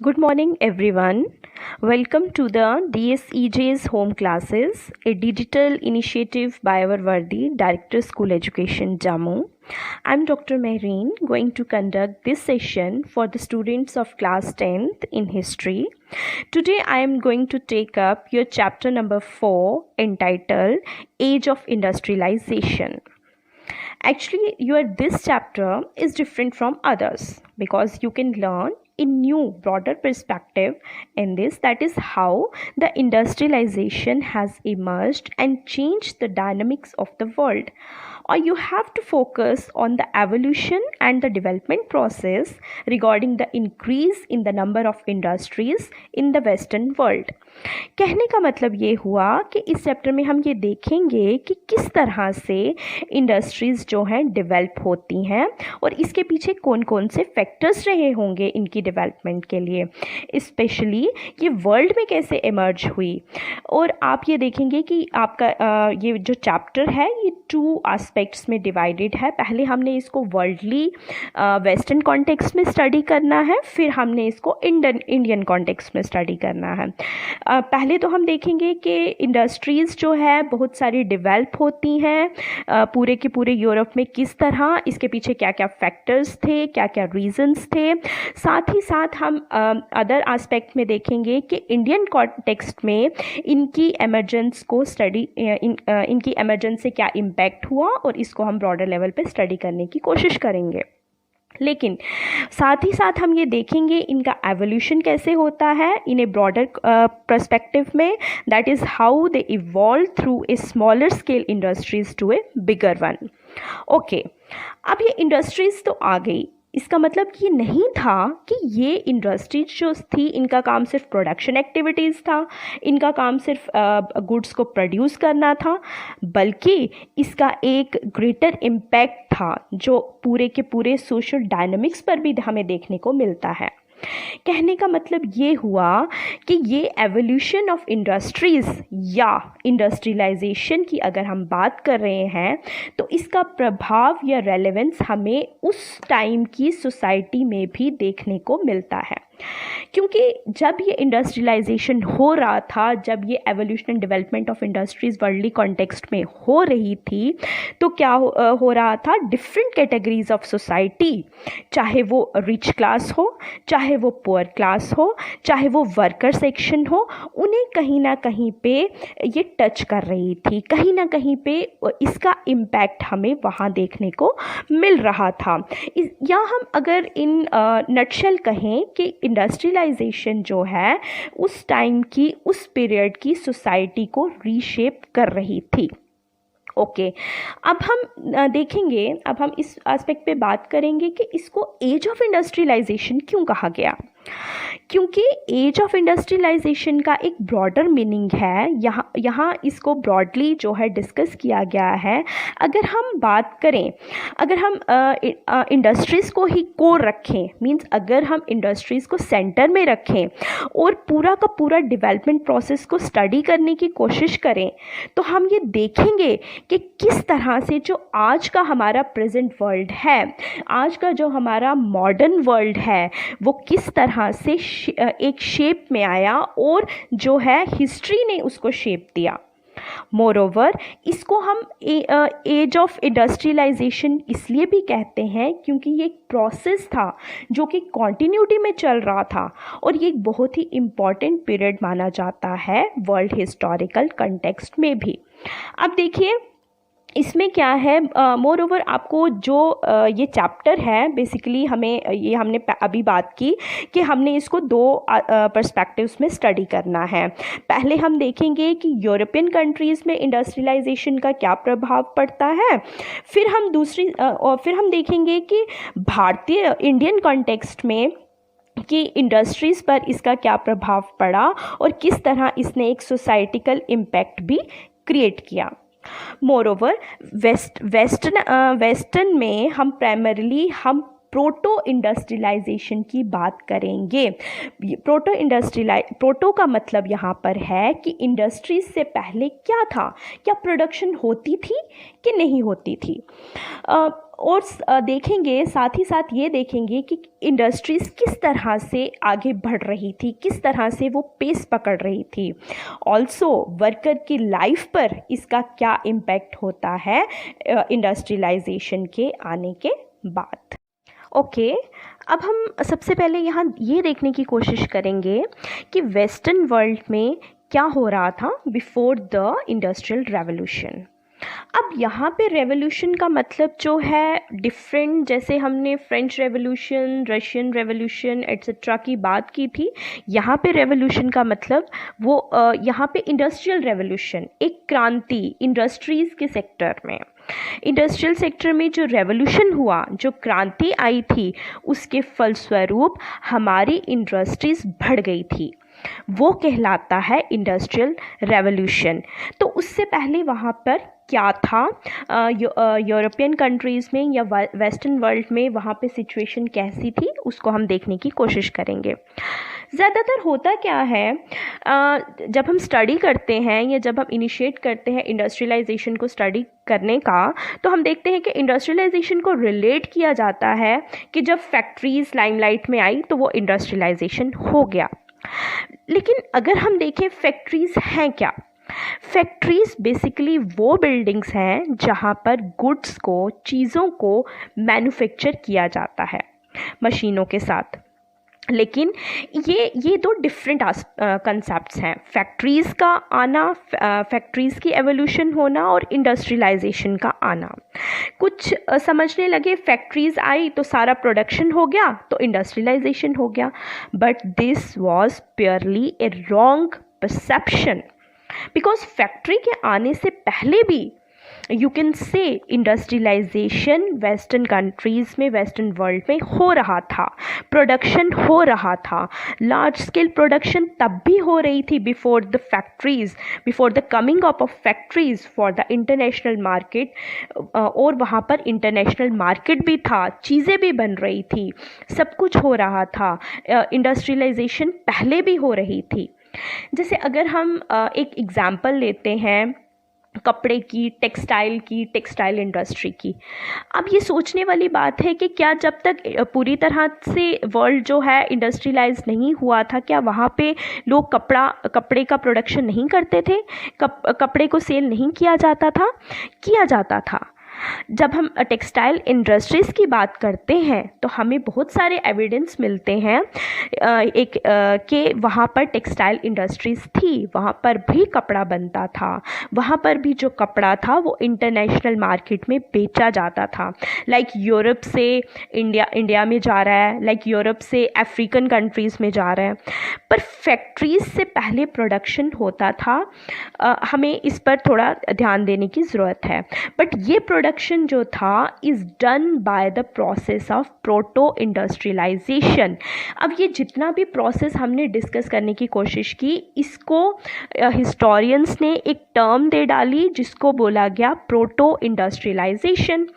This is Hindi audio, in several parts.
Good morning, everyone. Welcome to the DSEJ's Home Classes, a digital initiative by our Vardi, Director School Education, Jammu. I'm Dr. Mehreen, going to conduct this session for the students of class 10th in history. Today, I am going to take up your chapter number 4 entitled Age of Industrialization. Actually, this chapter is different from others because you can learn a new broader perspective in this, that is how the industrialization has emerged and changed the dynamics of the world. Or you have to focus on the evolution and the development process regarding the increase in the number of industries in the western world. कहने का मतलब ये हुआ कि इस चैप्टर में हम ये देखेंगे कि किस तरह से इंडस्ट्रीज़ जो हैं डेवलप होती हैं और इसके पीछे कौन कौन से फैक्टर्स रहे होंगे इनकी डेवलपमेंट के लिए, स्पेशली ये वर्ल्ड में कैसे इमर्ज हुई। और आप ये देखेंगे कि आपका ये जो चैप्टर है ये 2 एस्पेक्ट्स में डिवाइडेड है। पहले हमने इसको वर्ल्डली वेस्टर्न कॉन्टेक्स्ट में स्टडी करना है, फिर हमने इसको इंडियन कॉन्टेक्स्ट में स्टडी करना है। पहले तो हम देखेंगे कि इंडस्ट्रीज़ जो है बहुत सारी डेवलप होती हैं पूरे के पूरे यूरोप में, किस तरह, इसके पीछे क्या क्या फैक्टर्स थे, क्या क्या रीजंस थे। साथ ही साथ हम अदर एस्पेक्ट में देखेंगे कि इंडियन कॉन्टेक्स्ट में इनकी एमर्जेंस को स्टडी इनकी एमर्जेंस से क्या इम्पैक्ट हुआ और इसको हम ब्रॉडर लेवल पे स्टडी करने की कोशिश करेंगे। लेकिन साथ ही साथ हम ये देखेंगे इनका एवोल्यूशन कैसे होता है इन ए ब्रॉडर पर्सपेक्टिव में, that is how they evolve through a smaller scale industries to a bigger one. Okay, अब ये इंडस्ट्रीज़ तो आ गई, इसका मतलब ये नहीं था कि ये इंडस्ट्रीज जो थी इनका काम सिर्फ प्रोडक्शन एक्टिविटीज़ था, इनका काम सिर्फ गुड्स को प्रोड्यूस करना था, बल्कि इसका एक ग्रेटर इम्पैक्ट था जो पूरे के पूरे सोशल डायनामिक्स पर भी हमें देखने को मिलता है। कहने का मतलब ये हुआ कि ये एवोल्यूशन ऑफ इंडस्ट्रीज़ या इंडस्ट्रियलाइजेशन की अगर हम बात कर रहे हैं तो इसका प्रभाव या रेलेवेंस हमें उस टाइम की सोसाइटी में भी देखने को मिलता है। क्योंकि जब ये इंडस्ट्रियलाइजेशन हो रहा था, जब ये evolution and development of industries worldly context में हो रही थी, तो क्या हो रहा था, डिफरेंट कैटेगरीज ऑफ सोसाइटी, चाहे वो रिच क्लास हो, चाहे वो पुअर क्लास हो, चाहे वो वर्कर सेक्शन हो, उन्हें कहीं ना कहीं पे ये टच कर रही थी, कहीं ना कहीं पे इसका इम्पैक्ट हमें वहाँ देखने को मिल रहा था। या हम अगर इन नटशेल कहें कि इंडस्ट्रियलाइजेशन जो है उस टाइम की, उस पीरियड की सोसाइटी को रीशेप कर रही थी। ओके, अब हम देखेंगे, अब हम इस एस्पेक्ट पे बात करेंगे कि इसको एज ऑफ इंडस्ट्रियलाइजेशन क्यों कहा गया। क्योंकि एज ऑफ इंडस्ट्रियलाइजेशन का एक ब्रॉडर मीनिंग है, यहाँ इसको ब्रॉडली जो है डिस्कस किया गया है। अगर हम बात करें, अगर हम इंडस्ट्रीज़ को ही कोर रखें, मींस अगर हम इंडस्ट्रीज़ को सेंटर में रखें और पूरा का पूरा डेवलपमेंट प्रोसेस को स्टडी करने की कोशिश करें, तो हम ये देखेंगे कि किस तरह से जो आज का हमारा प्रेजेंट वर्ल्ड है, आज का जो हमारा मॉडर्न वर्ल्ड है, वो किस तरह से एक शेप में आया और जो है हिस्ट्री ने उसको शेप दिया। मोरओवर, इसको हम एज ऑफ इंडस्ट्रियलाइजेशन इसलिए भी कहते हैं क्योंकि ये एक प्रोसेस था जो कि कॉन्टिन्यूटी में चल रहा था और ये एक बहुत ही इम्पॉर्टेंट पीरियड माना जाता है वर्ल्ड हिस्टोरिकल कंटेक्स्ट में भी। अब देखिए इसमें क्या है, मोर ओवर आपको जो ये चैप्टर है, बेसिकली हमने अभी बात की कि हमने इसको 2 पर्सपेक्टिव्स में स्टडी करना है। पहले हम देखेंगे कि यूरोपियन कंट्रीज़ में इंडस्ट्रियलाइजेशन का क्या प्रभाव पड़ता है, फिर हम देखेंगे कि भारतीय इंडियन कॉन्टेक्स्ट में कि इंडस्ट्रीज़ पर इसका क्या प्रभाव पड़ा और किस तरह इसने एक सोसाइटिकल इम्पैक्ट भी क्रिएट किया। मोरओवर, वेस्टर्न में हम प्राइमरीली प्रोटो इंडस्ट्रियलाइजेशन की बात करेंगे। प्रोटो का मतलब यहाँ पर है कि इंडस्ट्रीज से पहले क्या था, क्या प्रोडक्शन होती थी कि नहीं होती थी। और देखेंगे, साथ ही साथ ये देखेंगे कि इंडस्ट्रीज़ किस तरह से आगे बढ़ रही थी, किस तरह से वो पेस पकड़ रही थी। ऑल्सो वर्कर की लाइफ पर इसका क्या इम्पैक्ट होता है इंडस्ट्रियलाइजेशन के आने के बाद। ओके, अब हम सबसे पहले यहाँ ये देखने की कोशिश करेंगे कि वेस्टर्न वर्ल्ड में क्या हो रहा था बिफोर द इंडस्ट्रियल रेवोल्यूशन। अब यहाँ पे रेवोल्यूशन का मतलब जो है डिफरेंट, जैसे हमने French revolution, Russian revolution etcetera की बात की थी, यहाँ पे रेवोल्यूशन का मतलब वो यहाँ पे इंडस्ट्रियल रेवोल्यूशन, एक क्रांति इंडस्ट्रीज़ के सेक्टर में, इंडस्ट्रियल सेक्टर में जो रेवोल्यूशन हुआ, जो क्रांति आई थी, उसके फलस्वरूप हमारी इंडस्ट्रीज़ बढ़ गई थी, वो कहलाता है इंडस्ट्रियल रेवोल्यूशन। तो उससे पहले वहाँ पर क्या था, यूरोपियन कंट्रीज़ में या वेस्टर्न वर्ल्ड में वहाँ पे सिचुएशन कैसी थी, उसको हम देखने की कोशिश करेंगे। ज़्यादातर होता क्या है, जब हम स्टडी करते हैं या जब हम इनिशिएट करते हैं इंडस्ट्रियलाइजेशन को स्टडी करने का, तो हम देखते हैं कि इंडस्ट्रियलाइजेशन को रिलेट किया जाता है कि जब फैक्ट्रीज़ लाइमलाइट में आई तो वो इंडस्ट्रियलाइजेशन हो गया। लेकिन अगर हम देखें फैक्ट्रीज़ हैं क्या, फैक्ट्रीज़ बेसिकली वो बिल्डिंग्स हैं जहाँ पर गुड्स को, चीज़ों को मैन्युफैक्चर किया जाता है मशीनों के साथ। लेकिन ये दो डिफरेंट कंसेप्ट्स हैं, फैक्ट्रीज़ का आना, फैक्ट्रीज़ की एवोल्यूशन होना और इंडस्ट्रियलाइजेशन का आना। कुछ समझने लगे फैक्ट्रीज़ आई तो सारा प्रोडक्शन हो गया तो इंडस्ट्रियलाइजेशन हो गया, but this was purely a wrong perception, because factory के आने से पहले भी you can say industrialisation western countries में, वेस्टर्न वर्ल्ड में हो रहा था, प्रोडक्शन हो रहा था, लार्ज स्केल प्रोडक्शन तब भी हो रही थी before the factories, before the coming up of factories for the international market. और वहाँ पर इंटरनेशनल मार्केट भी था, चीज़ें भी बन रही थी, सब कुछ हो रहा था, इंडस्ट्रियलाइजेशन पहले भी हो रही थी। जैसे अगर हम एक एग्ज़ाम्पल लेते हैं कपड़े की, टेक्सटाइल इंडस्ट्री की। अब ये सोचने वाली बात है कि क्या जब तक पूरी तरह से वर्ल्ड जो है इंडस्ट्रियलाइज नहीं हुआ था, क्या वहाँ पे लोग कपड़े का प्रोडक्शन नहीं करते थे, कपड़े को सेल नहीं किया जाता था? किया जाता था। जब हम टेक्सटाइल इंडस्ट्रीज़ की बात करते हैं तो हमें बहुत सारे एविडेंस मिलते हैं कि वहाँ पर टेक्सटाइल इंडस्ट्रीज़ थी, वहाँ पर भी कपड़ा बनता था, वहाँ पर भी जो कपड़ा था वो इंटरनेशनल मार्केट में बेचा जाता था। लाइक यूरोप से इंडिया में जा रहा है, लाइक यूरोप से अफ्रीकन कंट्रीज़ में जा रहा है। पर फैक्ट्रीज़ से पहले प्रोडक्शन होता था, हमें इस पर थोड़ा ध्यान देने की ज़रूरत है। बट ये प्रोडक्शन जो था is done by the process of proto industrialisation. अब ये जितना भी प्रोसेस हमने डिस्कस करने की कोशिश की, इसको हिस्टोरियंस ने एक टर्म दे डाली जिसको बोला गया प्रोटो इंडस्ट्रियलाइजेशन।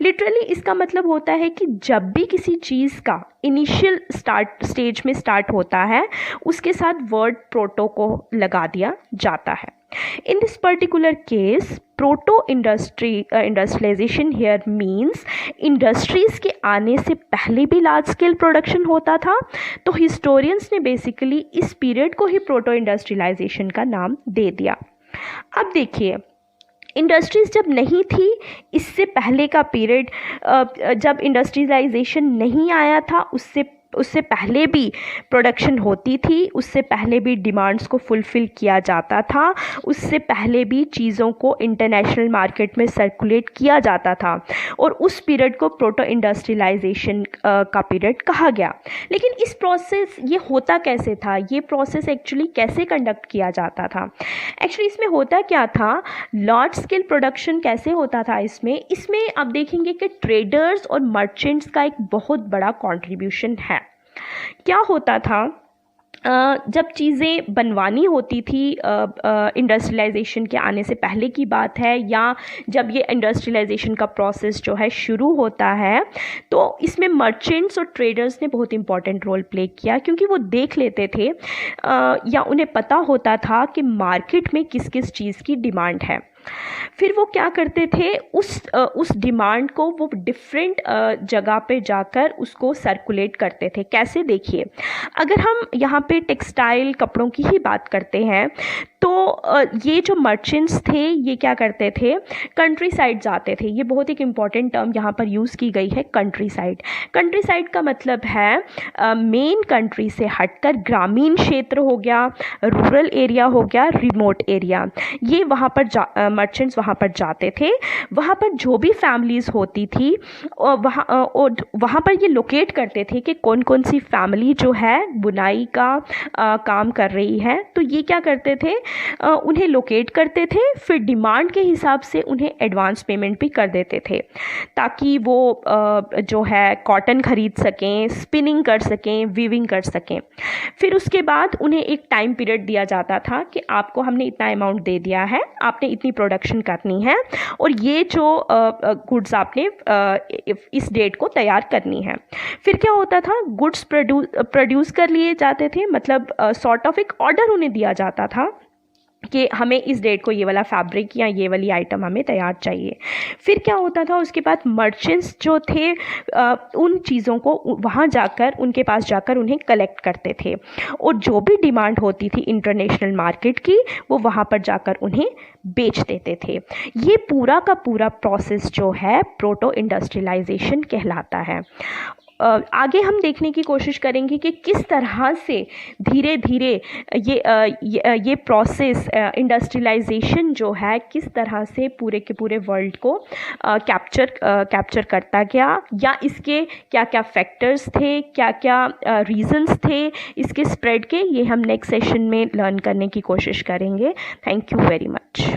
लिटरली इसका मतलब होता है कि जब भी किसी चीज़ का इनिशियल स्टेज में स्टार्ट होता है, उसके साथ वर्ड प्रोटो को लगा दिया जाता है। In this particular case, industrialization here means industries के आने से पहले भी लार्ज स्केल प्रोडक्शन होता था, तो हिस्टोरियंस ने बेसिकली इस पीरियड को ही प्रोटो इंडस्ट्रियलाइजेशन का नाम दे दिया। अब देखिए, इंडस्ट्रीज़ जब नहीं थी, इससे पहले का पीरियड जब इंडस्ट्रियलाइजेशन नहीं आया था, उससे पहले भी प्रोडक्शन होती थी, उससे पहले भी डिमांड्स को फुलफ़िल किया जाता था, उससे पहले भी चीज़ों को इंटरनेशनल मार्केट में सर्कुलेट किया जाता था, और उस पीरियड को प्रोटो इंडस्ट्रियलाइजेशन का पीरियड कहा गया। लेकिन इस प्रोसेस ये होता कैसे था, ये प्रोसेस एक्चुअली कैसे कंडक्ट किया जाता था? एक्चुअली इसमें होता क्या था, लार्ज स्केल प्रोडक्शन कैसे होता था इसमें आप देखेंगे कि ट्रेडर्स और मर्चेंट्स का एक बहुत बड़ा कॉन्ट्रीब्यूशन है। क्या होता था, जब चीज़ें बनवानी होती थी, इंडस्ट्रियलाइजेशन के आने से पहले की बात है, या जब ये इंडस्ट्रियलाइजेशन का प्रोसेस जो है शुरू होता है, तो इसमें मर्चेंट्स और ट्रेडर्स ने बहुत इंपॉर्टेंट रोल प्ले किया, क्योंकि वो देख लेते थे या उन्हें पता होता था कि मार्केट में किस किस चीज़ की डिमांड है। फिर वो क्या करते थे, उस डिमांड को वो डिफरेंट जगह पे जाकर उसको सर्कुलेट करते थे। कैसे, देखिए, अगर हम यहाँ पे टेक्सटाइल कपड़ों की ही बात करते हैं तो ये जो मर्चेंट्स थे ये क्या करते थे, कंट्री साइड जाते थे। ये बहुत एक इम्पॉर्टेंट टर्म यहाँ पर यूज़ की गई है, कंट्री साइड। कंट्री साइड का मतलब है मेन कंट्री से हटकर ग्रामीण क्षेत्र हो गया, रूरल एरिया हो गया, रिमोट एरिया, ये वहाँ पर मर्चेंट्स वहाँ पर जाते थे। वहाँ पर जो भी फैमिलीज़ होती थी वहाँ पर ये लोकेट करते थे कि कौन कौन सी फैमिली जो है बुनाई का काम कर रही है। तो ये क्या करते थे, उन्हें लोकेट करते थे, फिर डिमांड के हिसाब से उन्हें एडवांस पेमेंट भी कर देते थे ताकि वो जो है कॉटन खरीद सकें, स्पिनिंग कर सकें, वीविंग कर सकें। फिर उसके बाद उन्हें एक टाइम पीरियड दिया जाता था कि आपको हमने इतना अमाउंट दे दिया है, आपने इतनी प्रोडक्शन करनी है और ये जो गुड्स आपने इस डेट को तैयार करनी है। फिर क्या होता था, गुड्स प्रोड्यूस कर लिए जाते थे, मतलब सॉर्ट ऑफ एक ऑर्डर उन्हें दिया जाता था कि हमें इस डेट को ये वाला फैब्रिक या ये वाली आइटम हमें तैयार चाहिए। फिर क्या होता था, उसके बाद मर्चेंट्स जो थे उन चीज़ों को वहाँ जाकर, उनके पास जाकर उन्हें कलेक्ट करते थे और जो भी डिमांड होती थी इंटरनेशनल मार्केट की वो वहाँ पर जाकर उन्हें बेच देते थे। ये पूरा का पूरा प्रोसेस जो है प्रोटो इंडस्ट्रियलाइजेशन कहलाता है। आगे हम देखने की कोशिश करेंगे कि किस तरह से धीरे धीरे ये प्रोसेस इंडस्ट्रियलाइजेशन जो है किस तरह से पूरे के पूरे वर्ल्ड को कैप्चर करता गया, या इसके क्या क्या फैक्टर्स थे, क्या क्या रीजंस थे इसके स्प्रेड के, ये हम नेक्स्ट सेशन में लर्न करने की कोशिश करेंगे। Thank you very much.